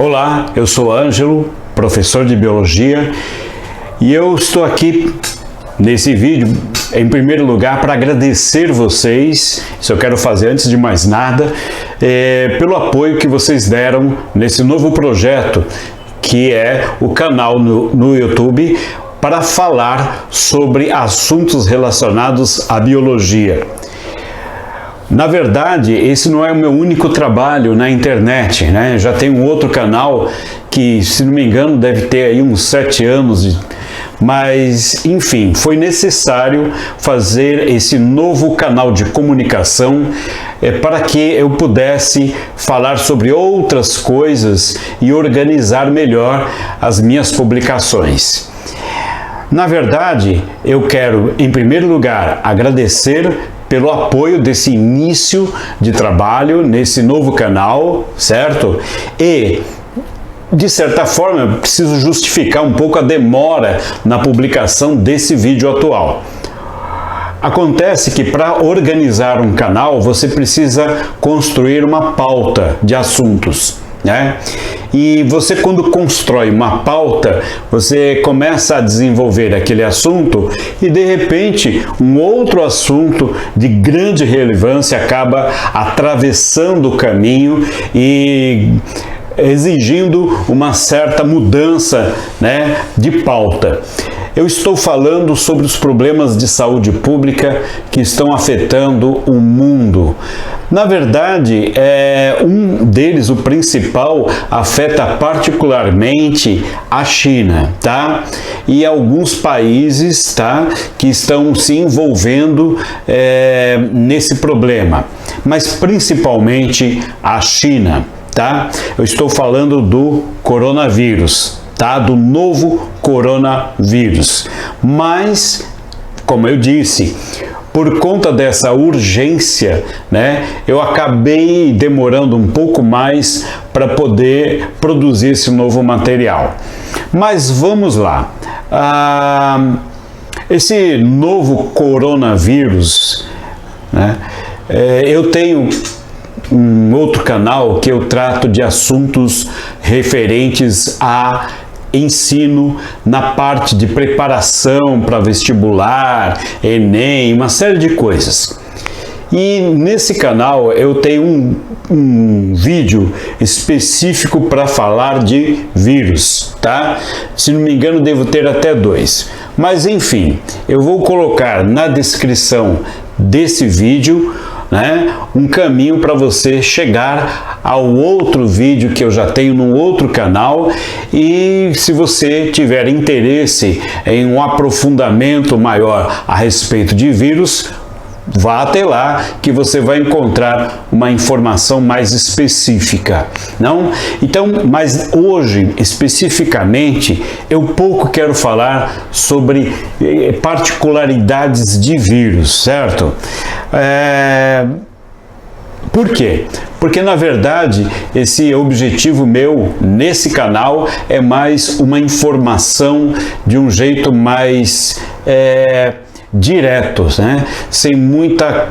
Olá, eu sou Ângelo, professor de Biologia, e eu estou aqui nesse vídeo, em primeiro lugar, para agradecer vocês, isso eu quero fazer antes de mais nada, pelo apoio que vocês deram nesse novo projeto, que é o canal no YouTube, para falar sobre assuntos relacionados à biologia. Na verdade, esse não é o meu único trabalho na internet, né? Já tem um outro canal que, se não me engano, deve ter aí uns 7 anos, mas, enfim, foi necessário fazer esse novo canal de comunicação para que eu pudesse falar sobre outras coisas e organizar melhor as minhas publicações. Na verdade, eu quero, em primeiro lugar, agradecer pelo apoio desse início de trabalho nesse novo canal, certo? E, de certa forma, eu preciso justificar um pouco a demora na publicação desse vídeo atual. Acontece que para organizar um canal, você precisa construir uma pauta de assuntos, né? E você, quando constrói uma pauta, você começa a desenvolver aquele assunto e, de repente, um outro assunto de grande relevância acaba atravessando o caminho e exigindo uma certa mudança, né, de pauta. Eu estou falando sobre os problemas de saúde pública que estão afetando o mundo. Na verdade, um deles, o principal, afeta particularmente a China, tá? E alguns países, tá, que estão se envolvendo nesse problema, mas principalmente a China, tá? Eu estou falando do coronavírus. Tá? Do novo coronavírus. Mas, como eu disse, por conta dessa urgência, né, eu acabei demorando um pouco mais para poder produzir esse novo material. Mas vamos lá. Esse novo coronavírus, né, eu tenho um outro canal que eu trato de assuntos referentes a ensino na parte de preparação para vestibular, Enem, uma série de coisas. E nesse canal eu tenho um vídeo específico para falar de vírus, tá? Se não me engano, devo ter até 2. Mas enfim, eu vou colocar na descrição desse vídeo, né, um caminho para você chegar ao outro vídeo que eu já tenho no outro canal, e se você tiver interesse em um aprofundamento maior a respeito de vírus, vá até lá que você vai encontrar uma informação mais específica, não? Então, mas hoje, especificamente, eu pouco quero falar sobre particularidades de vírus, certo? Por quê? Porque, na verdade, esse objetivo meu nesse canal é mais uma informação de um jeito mais diretos, né? Sem muita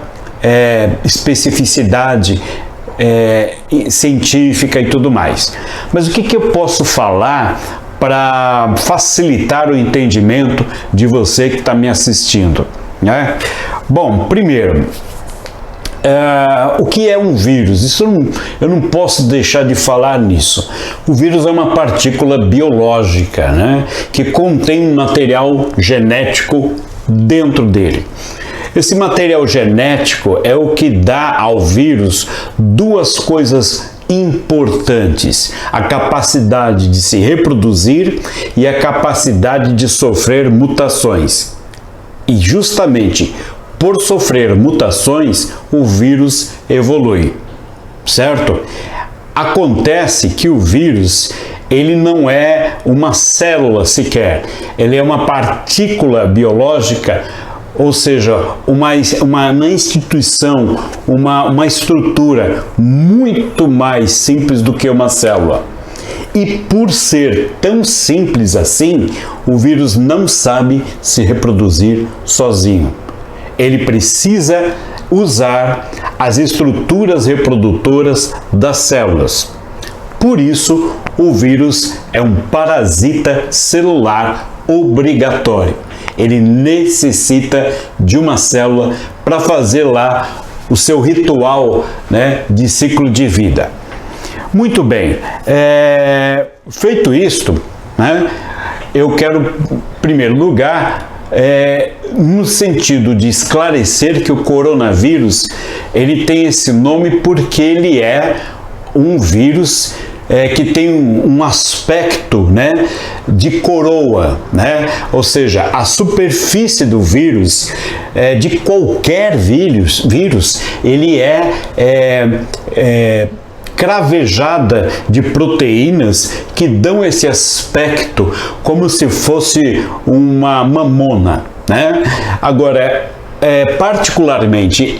especificidade científica e tudo mais. Mas o que eu posso falar para facilitar o entendimento de você que está me assistindo, né? Bom, primeiro, o que é um vírus? Isso eu não posso deixar de falar nisso. O vírus é uma partícula biológica, né, que contém um material genético dentro dele. Esse material genético é o que dá ao vírus duas coisas importantes: a capacidade de se reproduzir e a capacidade de sofrer mutações. E justamente por sofrer mutações, o vírus evolui, certo? Acontece que o vírus, ele não é uma célula sequer, ele é uma partícula biológica, ou seja, uma instituição, uma estrutura muito mais simples do que uma célula. E por ser tão simples assim, o vírus não sabe se reproduzir sozinho. Ele precisa usar as estruturas reprodutoras das células. Por isso, o vírus é um parasita celular obrigatório. Ele necessita de uma célula para fazer lá o seu ritual, né, de ciclo de vida. Muito bem, feito isto, né, eu quero, em primeiro lugar, no sentido de esclarecer que o coronavírus, ele tem esse nome porque ele é um vírus que tem um aspecto, né, de coroa, né? Ou seja, a superfície do vírus, de qualquer vírus, ele cravejada de proteínas que dão esse aspecto como se fosse uma mamona, né? Agora, particularmente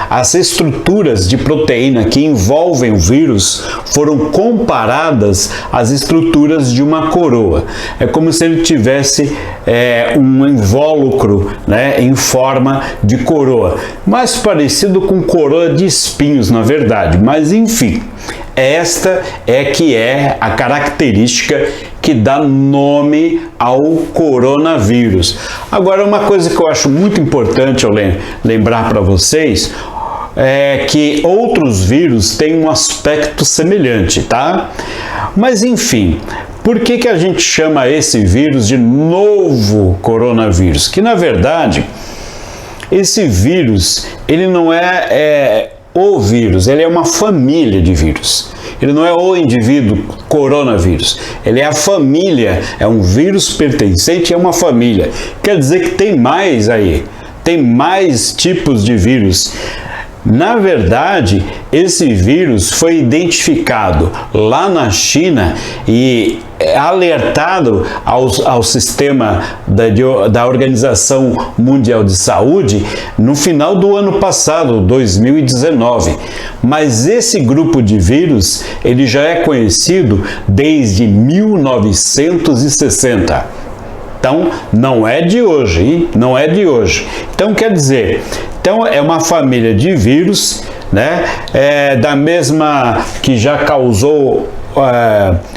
as estruturas de proteína que envolvem o vírus foram comparadas às estruturas de uma coroa. É como se ele tivesse um invólucro, né, em forma de coroa, mais parecido com coroa de espinhos, na verdade, mas enfim. Esta que é a característica que dá nome ao coronavírus. Agora, uma coisa que eu acho muito importante eu lembrar para vocês é que outros vírus têm um aspecto semelhante, tá? Mas enfim, por que a gente chama esse vírus de novo coronavírus? Que na verdade, esse vírus, ele não é o vírus, ele é uma família de vírus. Ele não é o indivíduo coronavírus, ele é a família, é um vírus pertencente a uma família. Quer dizer que tem mais aí, tem mais tipos de vírus. Na verdade, esse vírus foi identificado lá na China e alertado ao sistema da Organização Mundial de Saúde no final do ano passado, 2019. Mas esse grupo de vírus, ele já é conhecido desde 1960. Então, não é de hoje, hein? Não é de hoje. Então, quer dizer, é uma família de vírus, né? Da mesma que já causou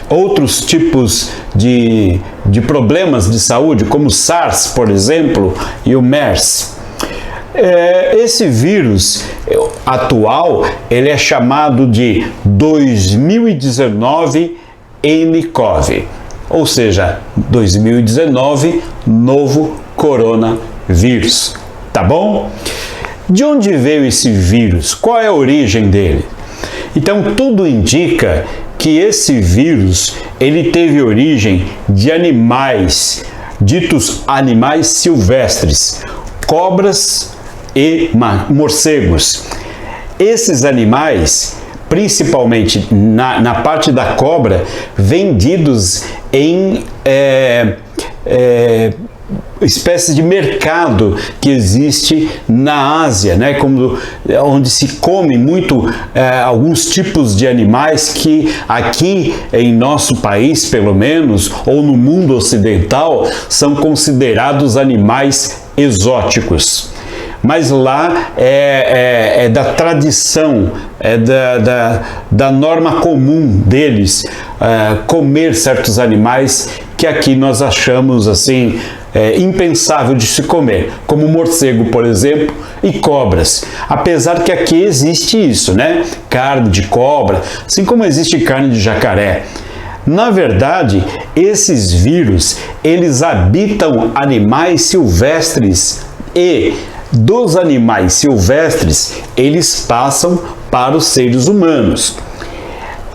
outros tipos de problemas de saúde, como o SARS, por exemplo, e o MERS. Esse vírus atual, ele é chamado de 2019 nCoV. Ou seja, 2019, novo coronavírus, tá bom? De onde veio esse vírus? Qual é a origem dele? Então, tudo indica que esse vírus, ele teve origem de animais, ditos animais silvestres, cobras e morcegos. Esses animais, principalmente na parte da cobra, vendidos em espécies de mercado que existe na Ásia, né? Onde se come muito alguns tipos de animais que aqui em nosso país, pelo menos, ou no mundo ocidental, são considerados animais exóticos. Mas lá é da tradição, da norma comum deles comer certos animais que aqui nós achamos assim impensável de se comer, como morcego, por exemplo, e cobras. Apesar que aqui existe isso, né? Carne de cobra, assim como existe carne de jacaré. Na verdade, esses vírus, eles habitam animais silvestres e dos animais silvestres, eles passam para os seres humanos.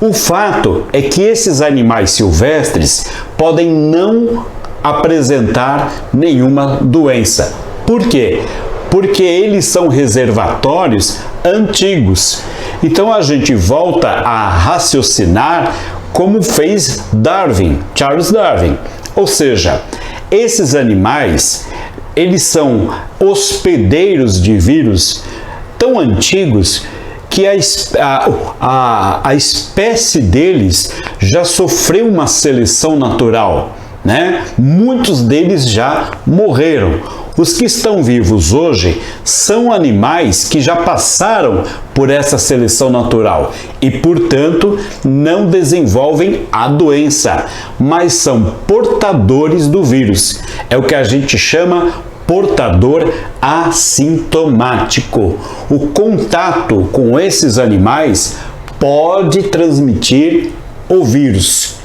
O fato é que esses animais silvestres podem não apresentar nenhuma doença. Por quê? Porque eles são reservatórios antigos. Então a gente volta a raciocinar como fez Charles Darwin. Ou seja, esses animais, eles são hospedeiros de vírus tão antigos que a espécie deles já sofreu uma seleção natural, né? Muitos deles já morreram. Os que estão vivos hoje são animais que já passaram por essa seleção natural e, portanto, não desenvolvem a doença, mas são portadores do vírus. É o que a gente chama portador assintomático. O contato com esses animais pode transmitir o vírus.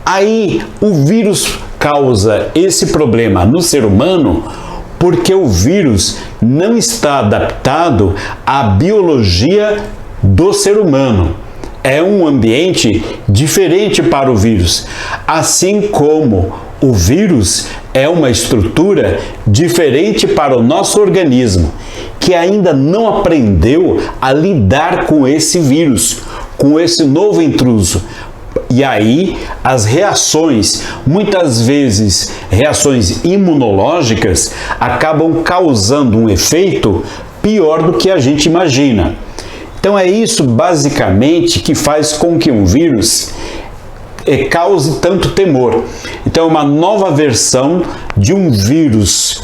Aí, o vírus causa esse problema no ser humano porque o vírus não está adaptado à biologia do ser humano. É um ambiente diferente para o vírus, assim como o vírus é uma estrutura diferente para o nosso organismo, que ainda não aprendeu a lidar com esse vírus, com esse novo intruso. E aí, as reações, muitas vezes reações imunológicas, acabam causando um efeito pior do que a gente imagina. Então é isso basicamente que faz com que um vírus cause tanto temor. Então é uma nova versão de um vírus,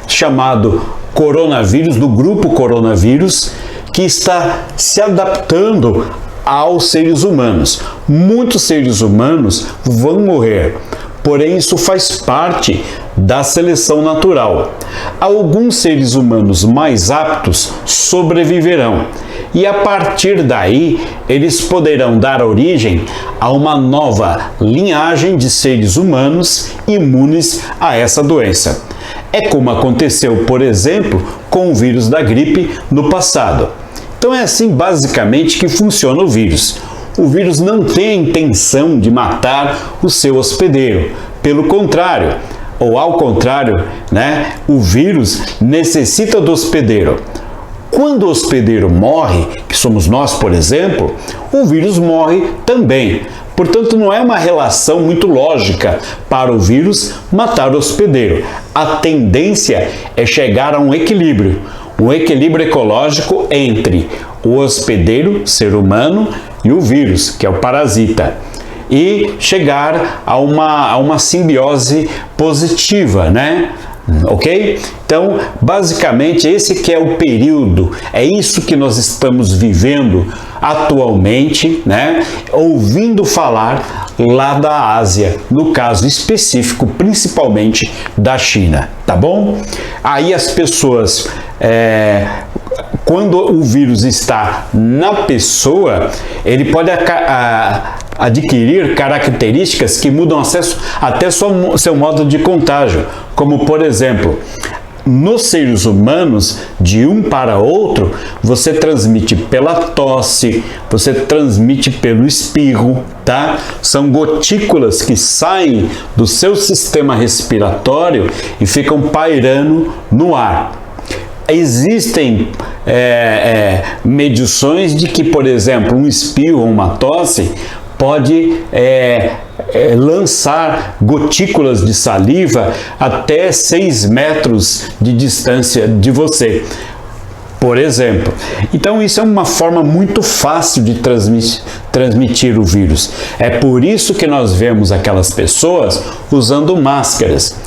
chamado coronavírus, do grupo coronavírus, que está se adaptando aos seres humanos. Muitos seres humanos vão morrer, porém isso faz parte da seleção natural. Alguns seres humanos mais aptos sobreviverão e a partir daí eles poderão dar origem a uma nova linhagem de seres humanos imunes a essa doença. É como aconteceu, por exemplo, com o vírus da gripe no passado. Então é assim basicamente que funciona o vírus. O vírus não tem a intenção de matar o seu hospedeiro. Pelo contrário, ou ao contrário, o vírus necessita do hospedeiro. Quando o hospedeiro morre, que somos nós, por exemplo, o vírus morre também. Portanto, não é uma relação muito lógica para o vírus matar o hospedeiro. A tendência é chegar a um equilíbrio ecológico entre o hospedeiro, ser humano, e o vírus, que é o parasita, e chegar a uma simbiose positiva, Ok? Então, basicamente, esse que é o período, é isso que nós estamos vivendo atualmente, ouvindo falar lá da Ásia, no caso específico, principalmente da China, tá bom? Aí as pessoas, quando o vírus está na pessoa, ele pode adquirir características que mudam até seu modo de contágio, como por exemplo, nos seres humanos, de um para outro, você transmite pela tosse, você transmite pelo espirro, tá? São gotículas que saem do seu sistema respiratório e ficam pairando no ar. Existem medições de que, por exemplo, um espirro ou uma tosse pode lançar gotículas de saliva até 6 metros de distância de você, por exemplo. Então isso é uma forma muito fácil de transmitir o vírus. É por isso que nós vemos aquelas pessoas usando máscaras.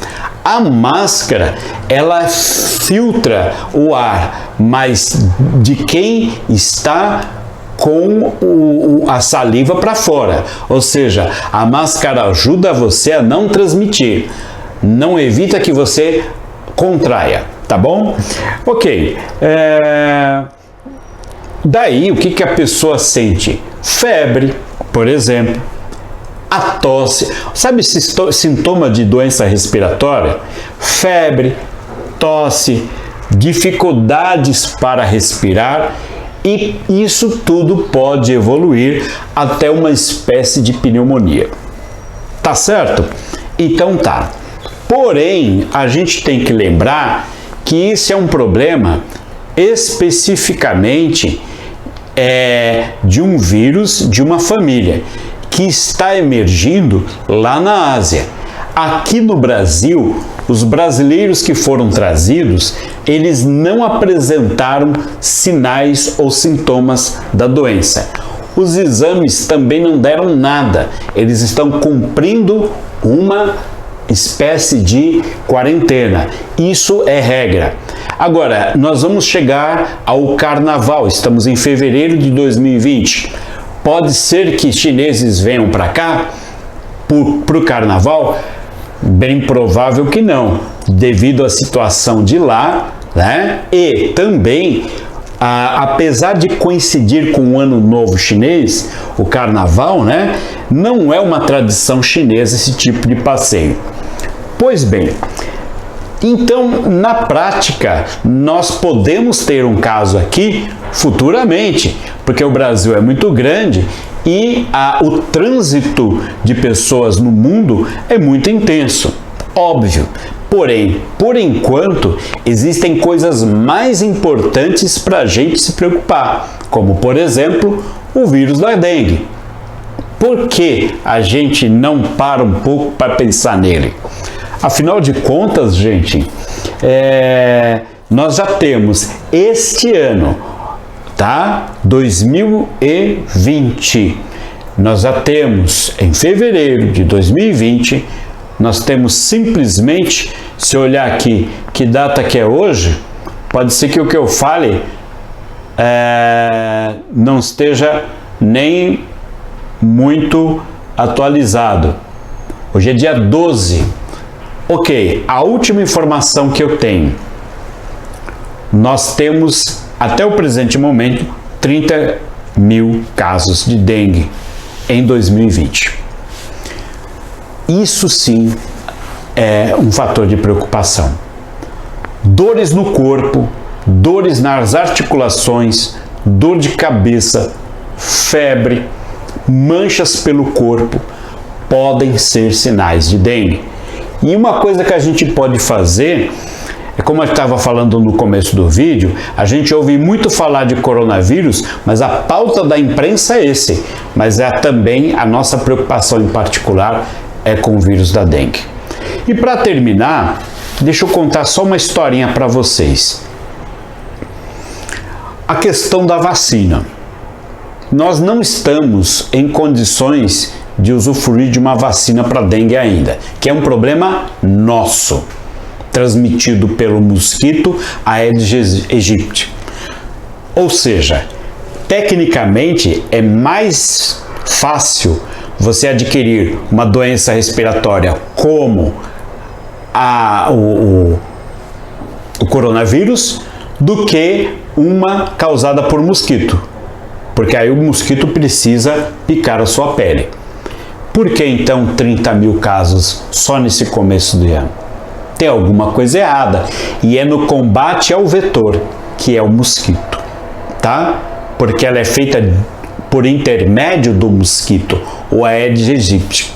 A máscara, ela filtra o ar, mas de quem está com a saliva para fora, ou seja, a máscara ajuda você a não transmitir, não evita que você contraia, tá bom? Ok, daí o que a pessoa sente? Febre, por exemplo, a tosse, sabe esse sintoma de doença respiratória? Febre, tosse, dificuldades para respirar. E isso tudo pode evoluir até uma espécie de pneumonia. Tá certo? Então tá. Porém, a gente tem que lembrar que isso é um problema especificamente de um vírus de uma família que está emergindo lá na Ásia. Aqui no Brasil, os brasileiros que foram trazidos, eles não apresentaram sinais ou sintomas da doença. Os exames também não deram nada. Eles estão cumprindo uma espécie de quarentena. Isso é regra. Agora, nós vamos chegar ao carnaval. Estamos em fevereiro de 2020. Pode ser que chineses venham para cá para o carnaval? Bem provável que não, devido à situação de lá, né? E também, apesar de coincidir com o Ano Novo Chinês, o carnaval, né? Não é uma tradição chinesa esse tipo de passeio. Pois bem, então, na prática, nós podemos ter um caso aqui futuramente, porque o Brasil é muito grande e o trânsito de pessoas no mundo é muito intenso, óbvio. Porém, por enquanto, existem coisas mais importantes para a gente se preocupar, como, por exemplo, o vírus da dengue. Por que a gente não para um pouco para pensar nele? Afinal de contas, gente, nós já temos este ano, tá? 2020. Nós já temos em fevereiro de 2020, nós temos simplesmente, se olhar aqui que data que é hoje, pode ser que o que eu fale não esteja nem muito atualizado. Hoje é dia 12. Ok, a última informação que eu tenho, nós temos até o presente momento 30 mil casos de dengue em 2020. Isso sim é um fator de preocupação. Dores no corpo, dores nas articulações, dor de cabeça, febre, manchas pelo corpo podem ser sinais de dengue. E uma coisa que a gente pode fazer, como eu estava falando no começo do vídeo, a gente ouve muito falar de coronavírus, mas a pauta da imprensa é esse. Mas também a nossa preocupação em particular é com o vírus da dengue. E para terminar, deixa eu contar só uma historinha para vocês. A questão da vacina. Nós não estamos em condições de usufruir de uma vacina para dengue ainda, que é um problema nosso, transmitido pelo mosquito Aedes aegypti. Ou seja, tecnicamente é mais fácil você adquirir uma doença respiratória como o coronavírus do que uma causada por mosquito, porque aí o mosquito precisa picar a sua pele. Por que então 30 mil casos só nesse começo do ano? Tem alguma coisa errada, e é no combate ao vetor, que é o mosquito, tá? Porque ela é feita por intermédio do mosquito, o Aedes aegypti.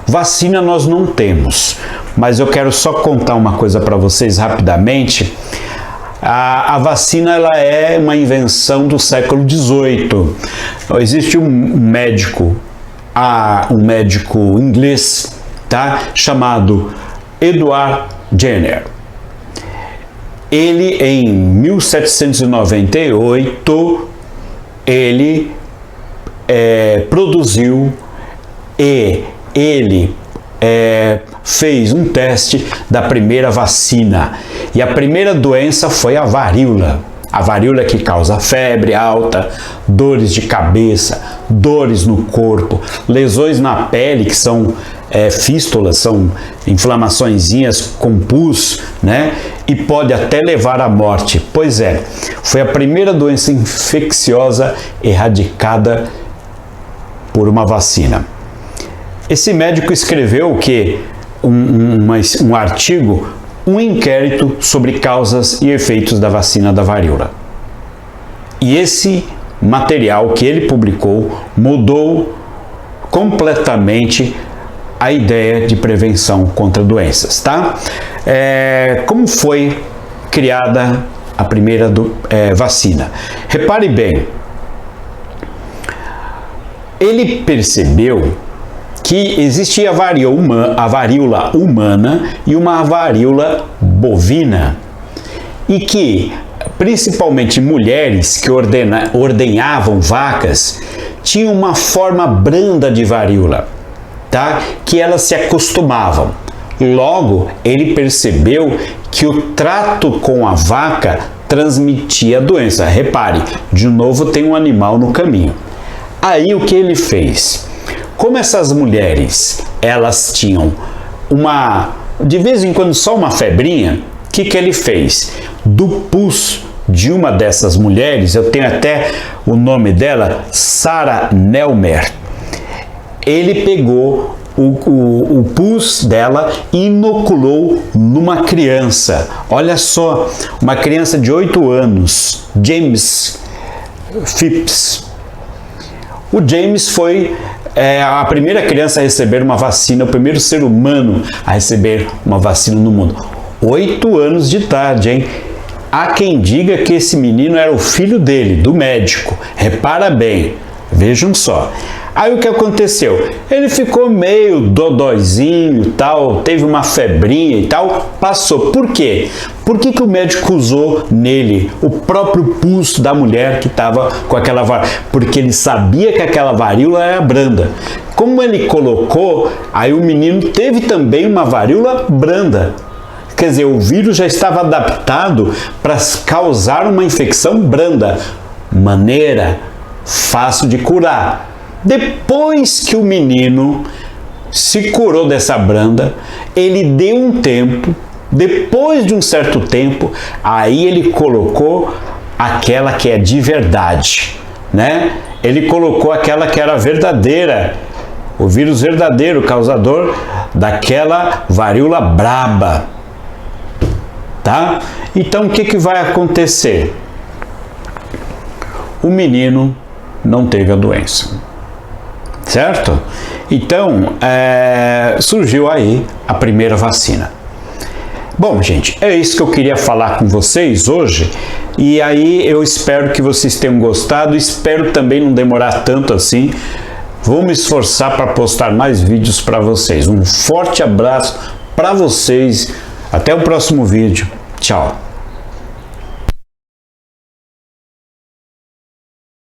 Vacina nós não temos, mas eu quero só contar uma coisa para vocês rapidamente. A vacina ela é uma invenção do século XVIII. Existe um médico inglês, tá? Chamado Edward Jenner. Ele, em 1798, ele produziu e ele fez um teste da primeira vacina. E a primeira doença foi a varíola. A varíola que causa febre alta, dores de cabeça, dores no corpo, lesões na pele, que são fístulas, são inflamaçõezinhas com pus, né? E pode até levar à morte. Pois é, foi a primeira doença infecciosa erradicada por uma vacina. Esse médico escreveu que um artigo, um inquérito sobre causas e efeitos da vacina da varíola. E esse material que ele publicou mudou completamente a ideia de prevenção contra doenças, tá? Como foi criada a primeira vacina? Repare bem, ele percebeu que existia a varíola humana e uma varíola bovina, e que principalmente mulheres que ordenhavam vacas tinham uma forma branda de varíola, tá? Que elas se acostumavam. Logo, ele percebeu que o trato com a vaca transmitia a doença. Repare, de novo tem um animal no caminho. Aí o que ele fez? Como essas mulheres, elas tinham de vez em quando só uma febrinha, o que ele fez? Do pus de uma dessas mulheres, eu tenho até o nome dela, Sarah Nelmer, ele pegou o pus dela e inoculou numa criança. Olha só, uma criança de 8 anos, James Phipps. O James foi a primeira criança a receber uma vacina, o primeiro ser humano a receber uma vacina no mundo. 8 anos de idade, hein? Há quem diga que esse menino era o filho dele, do médico. Repara bem, vejam só. Aí o que aconteceu? Ele ficou meio dodóizinho e tal, teve uma febrinha e tal, passou. Por quê? Por que o médico usou nele o próprio pus da mulher que estava com aquela varíola? Porque ele sabia que aquela varíola era branda. Como ele colocou, aí o menino teve também uma varíola branda. Quer dizer, o vírus já estava adaptado para causar uma infecção branda. Maneira fácil de curar. Depois que o menino se curou dessa branda, ele deu um tempo, depois de um certo tempo, aí ele colocou aquela que é de verdade, né? Ele colocou aquela que era verdadeira, o vírus verdadeiro, causador daquela varíola braba, tá? Então o que vai acontecer? O menino não teve a doença. Certo? Então, surgiu aí a primeira vacina. Bom, gente, é isso que eu queria falar com vocês hoje. E aí eu espero que vocês tenham gostado. Espero também não demorar tanto assim. Vou me esforçar para postar mais vídeos para vocês. Um forte abraço para vocês. Até o próximo vídeo. Tchau.